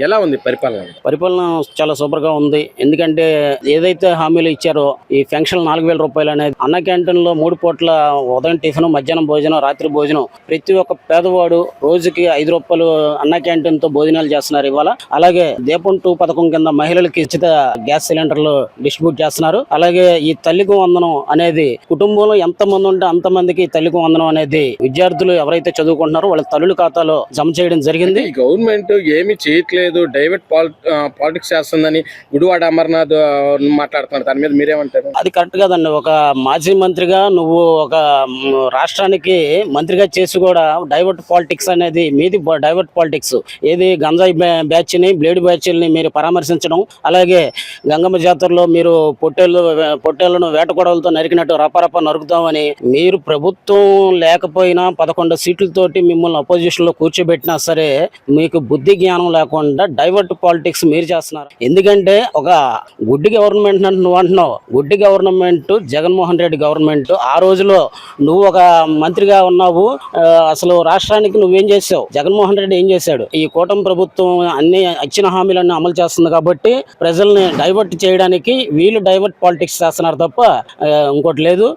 ఎలా ఉంది పరిపాలన? పరిపాలన చాలా సూపర్ గా ఉంది. ఎందుకంటే ఏదైతే హామీలు ఇచ్చారో ఈ పెన్షన్ 4,000 రూపాయలు అనేది అన్న క్యాంటీన్ లో 3 పూట్ల ఉదయం టిఫిన్, మధ్యాహ్నం భోజనం, రాత్రి భోజనం ప్రతి ఒక్క పేదవాడు రోజుకి 5 రూపాయలు అన్న క్యాంటీన్ తో భోజనాలు చేస్తున్నారు ఇవాళ. అలాగే దీపం 2 పథకం కింద మహిళలకి ఉచిత గ్యాస్ సిలిండర్లు డిస్ట్రిబ్యూట్ చేస్తున్నారు. అలాగే ఈ తల్లికి వందనం అనేది కుటుంబంలో ఎంత మంది ఉంటే అంత మందికి తల్లికి వందనం అనేది విద్యార్థులు ఎవరైతే చదువుకుంటున్నారో వాళ్ళ తల్లుల ఖాతాలో జమ చేయడం జరిగింది. గవర్నమెంట్ ఏమి చేయట్లేదు, డైవర్ట్ పాలిటిక్స్ చేస్తుందని గుడివాడ అమర్నాథ్ మాట్లాడుతున్నారు. దాని మీద మీరేమంటారు? అది కరెక్ట్ కాదండి. ఒక మాజీ మంత్రిగా నువ్వు ఒక రాష్ట్రానికి మంత్రిగా చేసి కూడా డైవర్ట్ పాలిటిక్స్ అనేది మీది డైవర్ట్ పాలిటిక్స్. ఏది గంజాయి బ్యాచ్ ని, బ్లేడ్ బ్యాచ్ని మీరు పరామర్శించడం, అలాగే గంగమ్మ జాతరలో మీరు పొట్టేళ్లను వేటకొడవలతో నరికినట్టు రపరప నరుకుతామని మీరు ప్రభుత్వం లేకపోయినా 11 సీట్లతోటి మిమ్మల్ని అపోజిషన్ లో కూర్చోబెట్టినా సరే మీకు బుద్ధి జ్ఞానం లేకుండా డైవర్ట్ పాలిటిక్స్ మీరు చేస్తున్నారు. ఎందుకంటే ఒక గుడ్డి గవర్నమెంట్ నువ్వు అంటున్నావు. గుడ్డి గవర్నమెంట్ జగన్మోహన్ రెడ్డి గవర్నమెంట్. ఆ రోజులో నువ్వు ఒక మంత్రిగా ఉన్నావు. అసలు రాష్ట్రానికి నువ్వేం చేసావు? జగన్మోహన్ రెడ్డి ఏం చేశాడు? ఈ కూటమి ప్రభుత్వం అన్ని ఇచ్చిన హామీలన్నీ అమలు చేస్తుంది కాబట్టి ప్రజల్ని డైవర్ట్ చేయడానికి వీళ్ళు డైవర్ట్ పాలిటిక్స్ చేస్తున్నారు తప్ప ఇంకోటి లేదు.